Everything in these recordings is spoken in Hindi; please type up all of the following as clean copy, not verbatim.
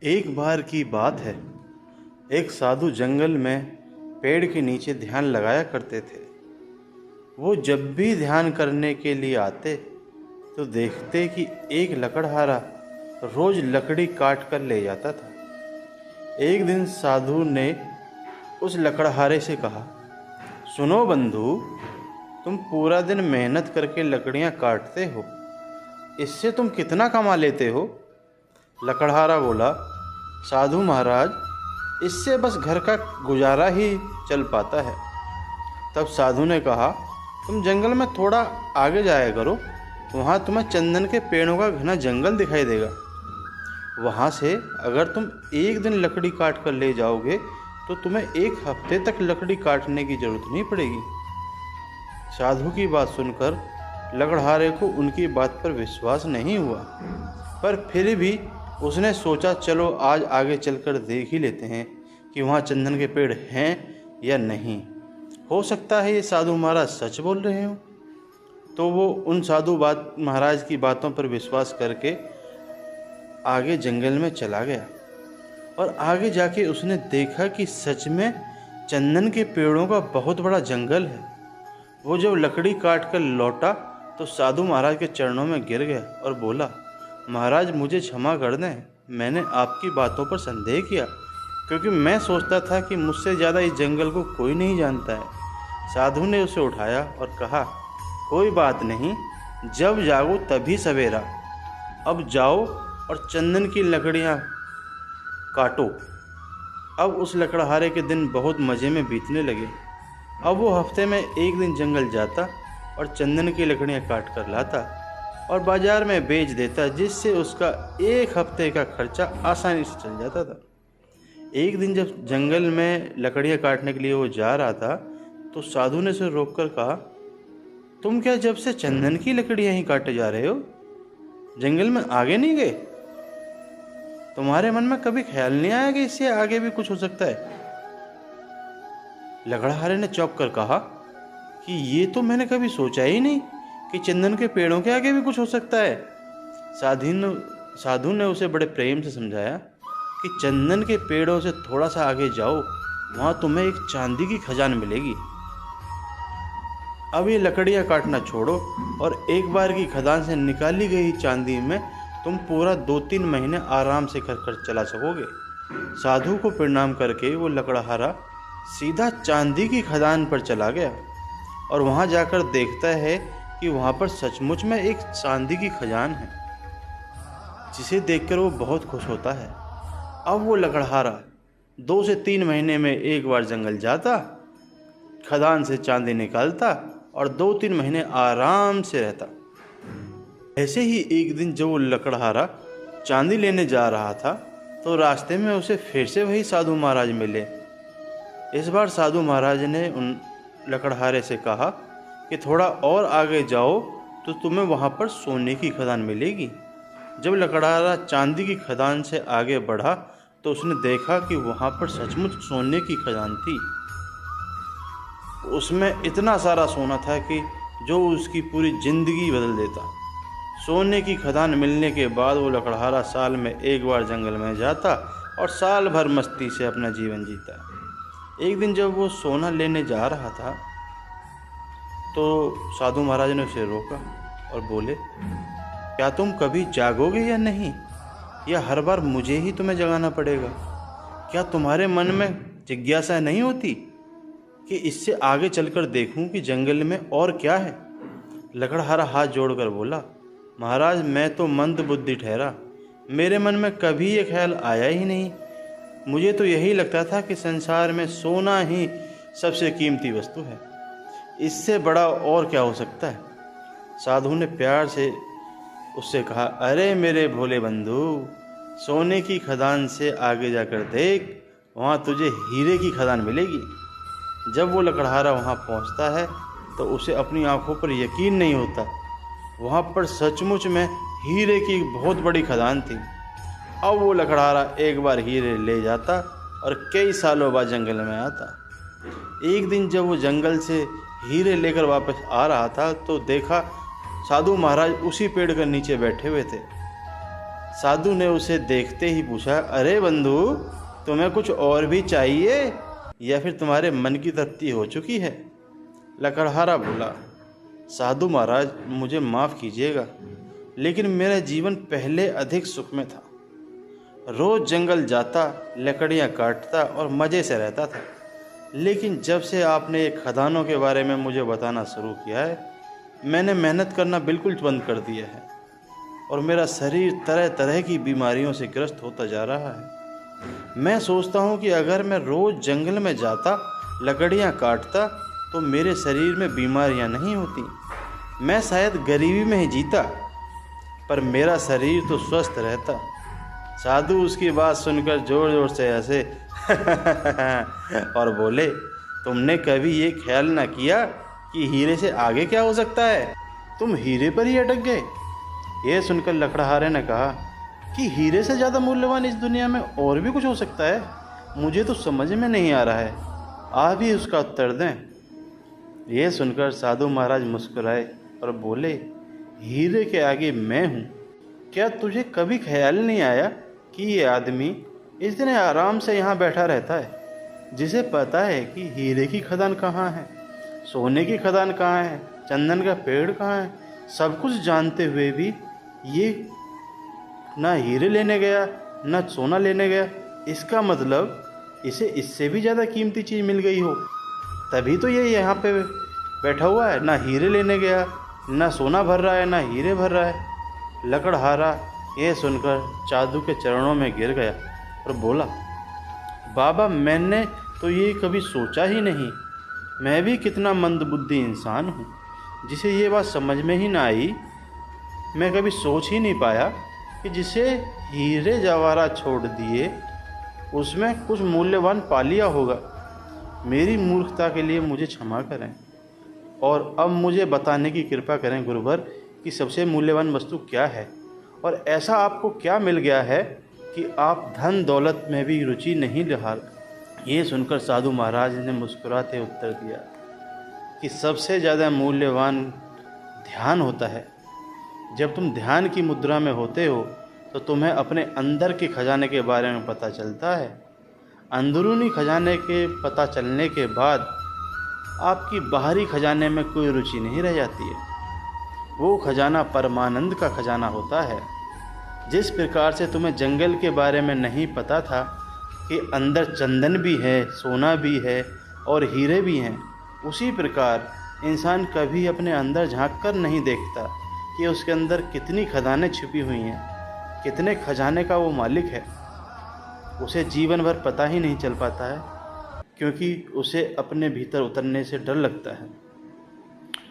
एक बार की बात है। एक साधु जंगल में पेड़ के नीचे ध्यान लगाया करते थे। वो जब भी ध्यान करने के लिए आते तो देखते कि एक लकड़हारा रोज लकड़ी काट कर ले जाता था। एक दिन साधु ने उस लकड़हारे से कहा, सुनो बंधु, तुम पूरा दिन मेहनत करके लकड़ियां काटते हो, इससे तुम कितना कमा लेते हो? लकड़हारा बोला, साधु महाराज, इससे बस घर का गुजारा ही चल पाता है। तब साधु ने कहा, तुम जंगल में थोड़ा आगे जाया करो, वहाँ तुम्हें चंदन के पेड़ों का घना जंगल दिखाई देगा। वहाँ से अगर तुम एक दिन लकड़ी काट कर ले जाओगे तो तुम्हें एक हफ्ते तक लकड़ी काटने की जरूरत नहीं पड़ेगी। साधु की बात सुनकर लकड़हारे को उनकी बात पर विश्वास नहीं हुआ, पर फिर भी उसने सोचा, चलो आज आगे चलकर देख ही लेते हैं कि वहाँ चंदन के पेड़ हैं या नहीं। हो सकता है ये साधु महाराज सच बोल रहे हो। तो वो उन साधु महाराज की बातों पर विश्वास करके आगे जंगल में चला गया और आगे जाके उसने देखा कि सच में चंदन के पेड़ों का बहुत बड़ा जंगल है। वो जब लकड़ी काट कर लौटा तो साधु महाराज के चरणों में गिर गया और बोला, महाराज मुझे क्षमा कर दें, मैंने आपकी बातों पर संदेह किया, क्योंकि मैं सोचता था कि मुझसे ज़्यादा इस जंगल को कोई नहीं जानता है। साधु ने उसे उठाया और कहा, कोई बात नहीं, जब जागो तभी सवेरा। अब जाओ और चंदन की लकड़ियाँ काटो। अब उस लकड़हारे के दिन बहुत मज़े में बीतने लगे। अब वो हफ्ते में एक दिन जंगल जाता और चंदन की लकड़ियाँ काट कर लाता और बाज़ार में बेच देता, जिससे उसका एक हफ्ते का खर्चा आसानी से चल जाता था। एक दिन जब जंगल में लकड़ियाँ काटने के लिए वो जा रहा था तो साधु ने उसे रोककर कहा, तुम क्या जब से चंदन की लकड़ियाँ ही काटे जा रहे हो, जंगल में आगे नहीं गए? तुम्हारे मन में कभी ख्याल नहीं आया कि इससे आगे भी कुछ हो सकता है? लकड़हारे ने चौंक कर कहा कि ये तो मैंने कभी सोचा ही नहीं कि चंदन के पेड़ों के आगे भी कुछ हो सकता है। साधु ने उसे बड़े प्रेम से समझाया कि चंदन के पेड़ों से थोड़ा सा आगे जाओ, वहाँ तुम्हें एक चांदी की खजान मिलेगी। अब ये लकड़ियाँ काटना छोड़ो और एक बार की खदान से निकाली गई चांदी में तुम पूरा 2-3 महीने आराम से कर चला सकोगे। साधु को प्रणाम करके वो लकड़हारा सीधा चांदी की खदान पर चला गया और वहाँ जाकर देखता है कि वहाँ पर सचमुच में एक चांदी की खजान है, जिसे देखकर वो बहुत खुश होता है। अब वो लकड़हारा 2 से 3 महीने में एक बार जंगल जाता, खदान से चांदी निकालता और 2-3 महीने आराम से रहता। ऐसे ही एक दिन जब वो लकड़हारा चांदी लेने जा रहा था तो रास्ते में उसे फिर से वही साधु महाराज मिले। इस बार साधु महाराज ने उन लकड़हारे से कहा कि थोड़ा और आगे जाओ तो तुम्हें वहाँ पर सोने की खदान मिलेगी। जब लकड़हारा चांदी की खदान से आगे बढ़ा तो उसने देखा कि वहाँ पर सचमुच सोने की खदान थी। उसमें इतना सारा सोना था कि जो उसकी पूरी जिंदगी बदल देता। सोने की खदान मिलने के बाद वो लकड़हारा साल में एक बार जंगल में जाता और साल भर मस्ती से अपना जीवन जीता। एक दिन जब वो सोना लेने जा रहा था तो साधु महाराज ने उसे रोका और बोले, क्या तुम कभी जागोगे या नहीं, या हर बार मुझे ही तुम्हें जगाना पड़ेगा? क्या तुम्हारे मन में जिज्ञासा नहीं होती कि इससे आगे चलकर देखूं कि जंगल में और क्या है? लकड़हारा हाथ जोड़कर बोला, महाराज मैं तो मंद बुद्धि ठहरा, मेरे मन में कभी ये ख्याल आया ही नहीं। मुझे तो यही लगता था कि संसार में सोना ही सबसे कीमती वस्तु है, इससे बड़ा और क्या हो सकता है? साधु ने प्यार से उससे कहा, अरे मेरे भोले बंधु, सोने की खदान से आगे जाकर देख, वहाँ तुझे हीरे की खदान मिलेगी। जब वो लकड़हारा वहाँ पहुँचता है तो उसे अपनी आंखों पर यकीन नहीं होता। वहाँ पर सचमुच में हीरे की बहुत बड़ी खदान थी। अब वो लकड़हारा एक बार हीरे ले जाता और कई सालों बाद जंगल में आता। एक दिन जब वो जंगल से हीरे लेकर वापस आ रहा था तो देखा साधु महाराज उसी पेड़ के नीचे बैठे हुए थे। साधु ने उसे देखते ही पूछा, अरे बंधु, तुम्हें कुछ और भी चाहिए या फिर तुम्हारे मन की तृप्ति हो चुकी है? लकड़हारा बोला, साधु महाराज, मुझे माफ़ कीजिएगा, लेकिन मेरा जीवन पहले अधिक सुख में था। रोज़ जंगल जाता, लकड़ियाँ काटता और मज़े से रहता था। लेकिन जब से आपने ये खदानों के बारे में मुझे बताना शुरू किया है, मैंने मेहनत करना बिल्कुल बंद कर दिया है और मेरा शरीर तरह तरह की बीमारियों से ग्रस्त होता जा रहा है। मैं सोचता हूँ कि अगर मैं रोज़ जंगल में जाता, लकड़ियाँ काटता, तो मेरे शरीर में बीमारियाँ नहीं होती। मैं शायद गरीबी में ही जीता, पर मेरा शरीर तो स्वस्थ रहता। साधु उसकी बात सुनकर ज़ोर ज़ोर से हंसे और बोले, तुमने कभी ये ख्याल ना किया कि हीरे से आगे क्या हो सकता है? तुम हीरे पर ही अटक गए। यह सुनकर लकड़हारे ने कहा कि हीरे से ज़्यादा मूल्यवान इस दुनिया में और भी कुछ हो सकता है? मुझे तो समझ में नहीं आ रहा है, आप ही उसका उत्तर दें। यह सुनकर साधु महाराज मुस्कुराए और बोले, हीरे के आगे मैं हूँ। क्या तुझे कभी ख्याल नहीं आया कि ये आदमी इतने आराम से यहाँ बैठा रहता है, जिसे पता है कि हीरे की खदान कहाँ है, सोने की खदान कहाँ है, चंदन का पेड़ कहाँ है? सब कुछ जानते हुए भी ये ना हीरे लेने गया, ना सोना लेने गया। इसका मतलब इसे इससे भी ज़्यादा कीमती चीज़ मिल गई हो, तभी तो ये यहाँ पे बैठा हुआ है। ना हीरे लेने गया, ना सोना भर रहा है, ना हीरे भर रहा है। लकड़हारा ये सुनकर साधु के चरणों में गिर गया और बोला, बाबा, मैंने तो ये कभी सोचा ही नहीं। मैं भी कितना मंदबुद्धि इंसान हूँ, जिसे ये बात समझ में ही ना आई। मैं कभी सोच ही नहीं पाया कि जिसे हीरे जवाहरात छोड़ दिए, उसमें कुछ मूल्यवान पा लिया होगा। मेरी मूर्खता के लिए मुझे क्षमा करें और अब मुझे बताने की कृपा करें गुरुवर कि सबसे मूल्यवान वस्तु क्या है, और ऐसा आपको क्या मिल गया है कि आप धन दौलत में भी रुचि नहीं रहा। ये सुनकर साधु महाराज ने मुस्कुराते उत्तर दिया कि सबसे ज़्यादा मूल्यवान ध्यान होता है। जब तुम ध्यान की मुद्रा में होते हो तो तुम्हें अपने अंदर के खजाने के बारे में पता चलता है। अंदरूनी खजाने के पता चलने के बाद आपकी बाहरी खजाने में कोई रुचि नहीं रह जाती है। वो खजाना परमानंद का खजाना होता है। जिस प्रकार से तुम्हें जंगल के बारे में नहीं पता था कि अंदर चंदन भी है, सोना भी है और हीरे भी हैं, उसी प्रकार इंसान कभी अपने अंदर झांक कर नहीं देखता कि उसके अंदर कितनी खजानें छुपी हुई हैं, कितने खजाने का वो मालिक है। उसे जीवन भर पता ही नहीं चल पाता है, क्योंकि उसे अपने भीतर उतरने से डर लगता है।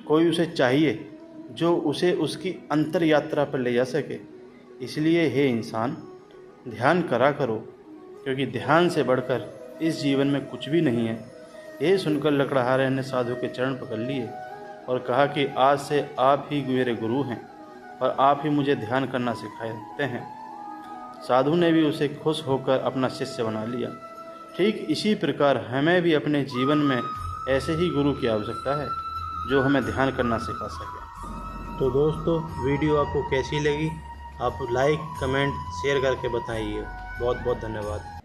कोई उसे चाहिए जो उसे उसकी अंतर यात्रा पर ले जा सके। इसलिए हे इंसान, ध्यान करा करो, क्योंकि ध्यान से बढ़कर इस जीवन में कुछ भी नहीं है। ये सुनकर लकड़हारे ने साधु के चरण पकड़ लिए और कहा कि आज से आप ही मेरे गुरु हैं और आप ही मुझे ध्यान करना सिखाते हैं। साधु ने भी उसे खुश होकर अपना शिष्य बना लिया। ठीक इसी प्रकार हमें भी अपने जीवन में ऐसे ही गुरु की आवश्यकता है जो हमें ध्यान करना सिखा सके। तो दोस्तों, वीडियो आपको कैसी लगी? आप लाइक, कमेंट, शेयर करके बताइए। बहुत बहुत धन्यवाद।